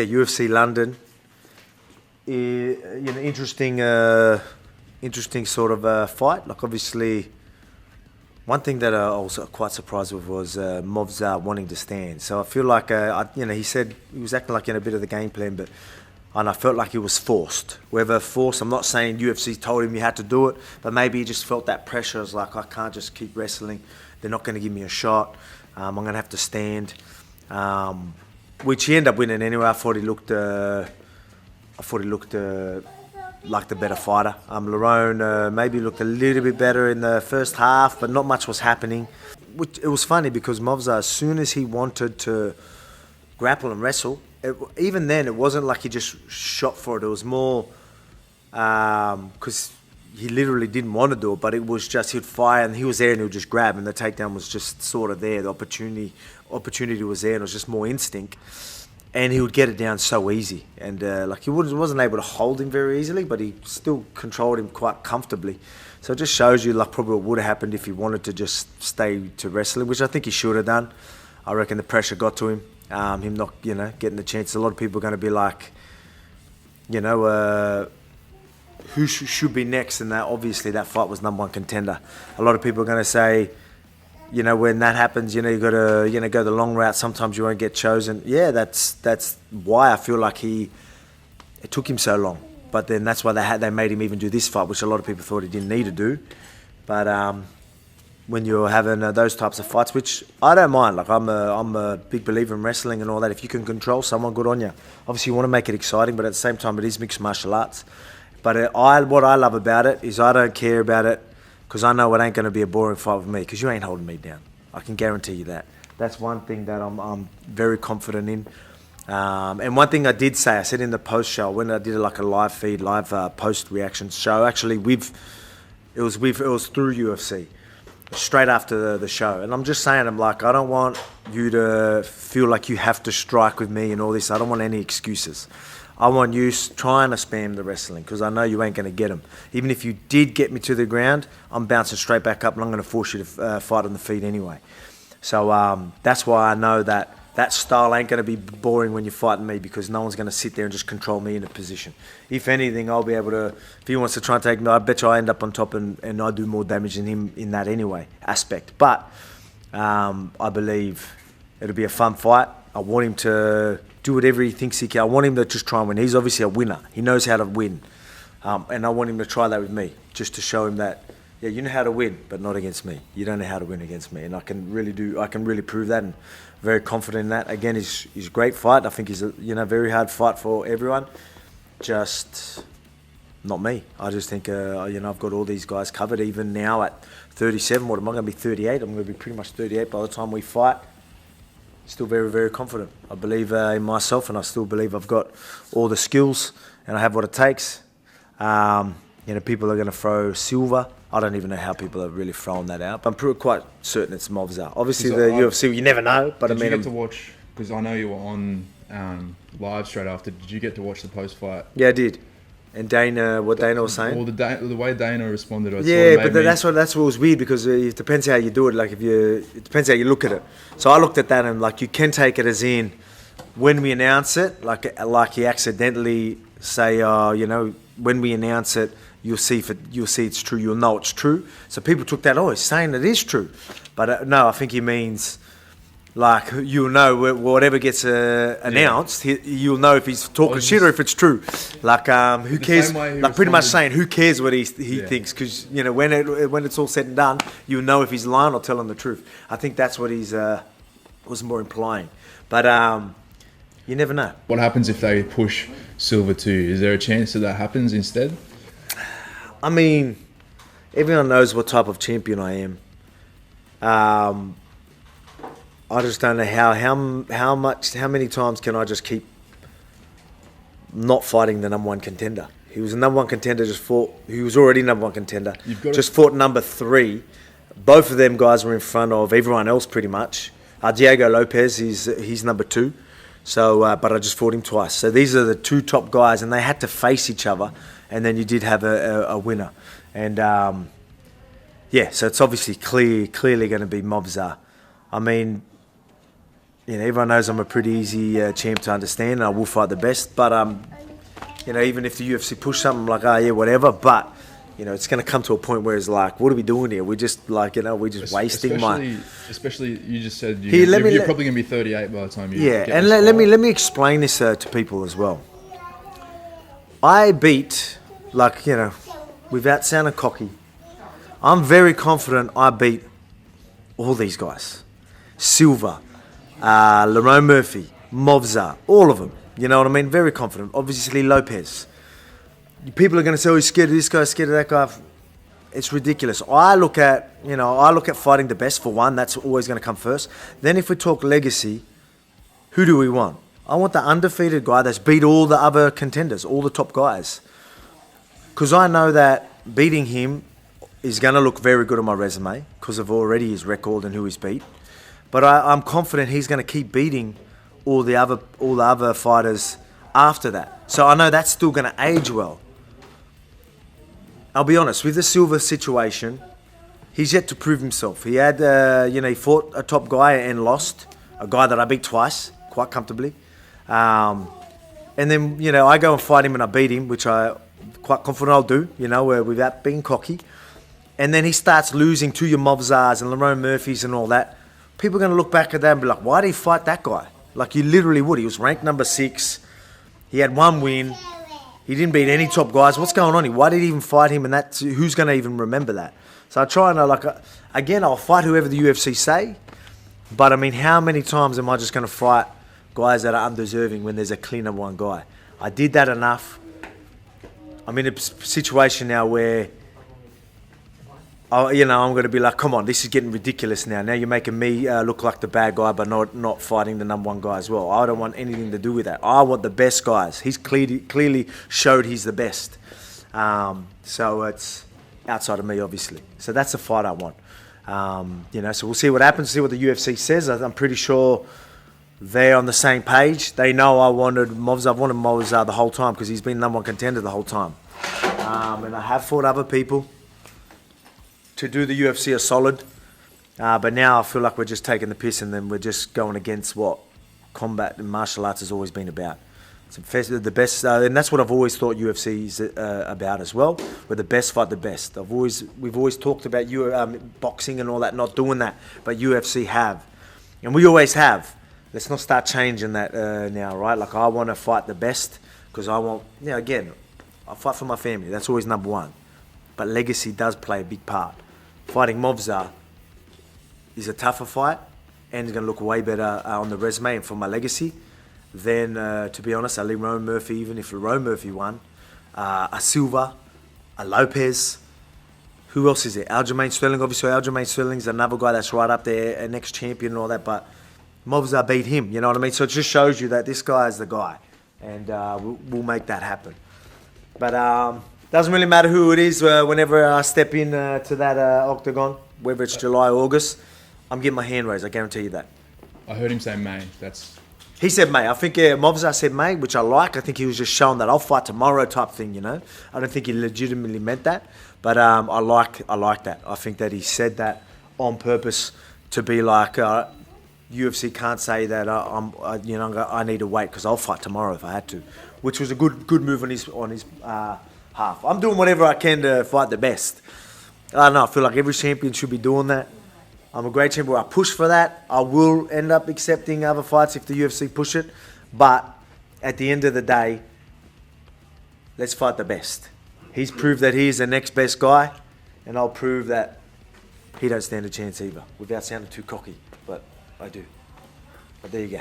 UFC London. Interesting sort of fight. Like obviously, one thing that I was quite surprised with was Movsar wanting to stand. So I feel like he said he was acting like in a bit of the game plan, and I felt like he was forced. Whether forced, I'm not saying UFC told him you had to do it, but maybe he just felt that pressure. I was like, I can't just keep wrestling. They're not going to give me a shot. I'm going to have to stand. Which he ended up winning anyway. I thought he looked like the better fighter. Lerone maybe looked a little bit better in the first half, but not much was happening. It was funny because Movsar, as soon as he wanted to grapple and wrestle, even then it wasn't like he just shot for it. It was more because he literally didn't want to do it, but it was just he'd fire and he was there and he would just grab, and the takedown was just sort of there. The opportunity was there, and it was just more instinct. And he would get it down so easy, and he wasn't able to hold him very easily, but he still controlled him quite comfortably. So it just shows you probably what would have happened if he wanted to just stay to wrestling, which I think he should have done. I reckon the pressure got to him, him not getting the chance. A lot of people are going to be like, who should be next, and that obviously that fight was number one contender. A lot of people are going to say, when that happens, you got to, go the long route. Sometimes you won't get chosen. Yeah, that's why I feel like it took him so long. But then that's why they made him even do this fight, which a lot of people thought he didn't need to do. But when you're having those types of fights, which I don't mind. I'm a big believer in wrestling and all that. If you can control someone, good on you. Obviously, you want to make it exciting, but at the same time, it is mixed martial arts. But what I love about it is I don't care about it, because I know it ain't going to be a boring fight with me, because you ain't holding me down. I can guarantee you that. That's one thing that I'm very confident in. And one thing I did say, I said in the post show, when I did a live feed, post reaction show, actually it was through UFC, straight after the show. And I'm just saying, I don't want you to feel like you have to strike with me and all this. I don't want any excuses. I want you trying to spam the wrestling, because I know you ain't going to get them. Even if you did get me to the ground, I'm bouncing straight back up and I'm going to force you to fight on the feet anyway. So that's why I know that style ain't going to be boring when you're fighting me, because no one's going to sit there and just control me in a position. If anything, I'll be able to, if he wants to try and take me, I bet you I end up on top and I do more damage than him in that anyway aspect. But I believe it'll be a fun fight. I want him to do whatever he thinks he can. I want him to just try and win. He's obviously a winner. He knows how to win. And I want him to try that with me, just to show him that, yeah, you know how to win, but not against me. You don't know how to win against me. And I can really prove that, and very confident in that. Again, he's a great fight. I think he's a very hard fight for everyone. Just not me. I just think, I've got all these guys covered. Even now at 37, what am I going to be, 38? I'm going to be pretty much 38 by the time we fight. Still very, very confident. I believe in myself, and I still believe I've got all the skills and I have what it takes. People are going to throw silver. I don't even know how people are really throwing that out, but I'm quite certain it's Movsar. Obviously, the UFC, you never know. But did you get to watch, because I know you were on live straight after, did you get to watch the post-fight? Yeah, I did. And Dana was saying? Well, the way Dana responded, that's what was weird, because it depends how you do it. It depends how you look at it. So I looked at that and you can take it as in, when we announce it, like he accidentally say, when we announce it, you'll see it's true. You'll know it's true. So people took that. Oh, he's saying it is true, but no, I think he means. You'll know whatever gets announced, you'll know if he's talking shit or if it's true. Who cares? Pretty much saying, who cares what he thinks? Because when it's all said and done, you'll know if he's lying or telling the truth. I think that's what he's was more implying. But you never know. What happens if they push Silver 2? Is there a chance that happens instead? I mean, everyone knows what type of champion I am. I just don't know how many times can I just keep not fighting the number one contender? He was the number one contender, he was already number one contender, fought number 3. Both of them guys were in front of everyone else pretty much. Diego Lopez, he's number 2. So, but I just fought him twice. So these are the 2 top guys, and they had to face each other, and then you did have a winner. And so it's obviously clearly going to be Movsar. I mean, you know, everyone knows I'm a pretty easy champ to understand, and I will fight the best. But you know, even if the UFC push something, I'm like, oh yeah, whatever. But you know, it's going to come to a point where it's like, what are we doing here? We're just like, you know, we're just wasting my. Especially, you just said Here, you're probably going to be 38 by the time you. Yeah, get and this let fight. me explain this to people as well. I beat, like, you know, without sounding cocky, I'm very confident I beat all these guys. Silva, Lerone Murphy, Movsar, all of them. You know what I mean? Very confident. Obviously Lopez. People are going to say, oh, he's scared of this guy, scared of that guy. It's ridiculous. I look at fighting the best for one. That's always going to come first. Then if we talk legacy, who do we want? I want the undefeated guy that's beat all the other contenders, all the top guys. Because I know that beating him is going to look very good on my resume because of already his record and who he's beat. But I'm confident he's going to keep beating all the other fighters after that. So I know that's still going to age well. I'll be honest, with the Silva situation, he's yet to prove himself. He had, he fought a top guy and lost, a guy that I beat twice, quite comfortably. And then, you know, I go and fight him and I beat him, which I quite confident I'll do, you know, without being cocky. And then he starts losing to your Movsars and Lerone Murphys and all that. People are going to look back at that and be like, why did he fight that guy? Like, you literally would. He was ranked number 6. He had 1 win. He didn't beat any top guys. What's going on here? Why did he even fight him? And who's going to even remember that? So I try and, again, I'll fight whoever the UFC say. But, I mean, how many times am I just going to fight guys that are undeserving when there's a clear number 1 guy? I did that enough. I'm in a situation now where, I'm going to be like, come on, this is getting ridiculous now. Now you're making me look like the bad guy, but not fighting the number 1 guy as well. I don't want anything to do with that. I want the best guys. He's clearly showed he's the best. So it's outside of me, obviously. So that's the fight I want. So we'll see what happens, see what the UFC says. I'm pretty sure they're on the same page. They know I wanted Movsar. I've wanted Movsar the whole time because he's been number 1 contender the whole time. And I have fought other people to do the UFC a solid. But now I feel like we're just taking the piss and then we're just going against what combat and martial arts has always been about. It's the best, and that's what I've always thought UFC is about as well. We're the best fight the best. We've always talked about boxing and all that, not doing that, but UFC have. And we always have. Let's not start changing that now, right? Like, I want to fight the best because I want, again, I fight for my family. That's always number 1. But legacy does play a big part. Fighting Movsar is a tougher fight and it's going to look way better on the resume and for my legacy than, to be honest, a Lerone Murphy, even if Lerone Murphy won, a Silva, a Lopez. Who else is there? Aljamain Sterling, obviously. Aljamain Sterling's another guy that's right up there, a next champion and all that, but Movsar beat him, you know what I mean? So it just shows you that this guy is the guy, and we'll make that happen. But doesn't really matter who it is. Whenever I step in to that octagon, whether it's July or August, I'm getting my hand raised. I guarantee you that. I heard him say May. He said May. I think Movsar said May, which I like. I think he was just showing that I'll fight tomorrow type thing, you know. I don't think he legitimately meant that, but I like that. I think that he said that on purpose to be like, UFC can't say that I need to wait because I'll fight tomorrow if I had to, which was a good move on his half. I'm doing whatever I can to fight the best. I don't know. I feel like every champion should be doing that. I'm a great champion. I push for that. I will end up accepting other fights if the UFC push it. But at the end of the day, let's fight the best. He's proved that he is the next best guy, and I'll prove that he don't stand a chance either, without sounding too cocky. But I do. But there you go.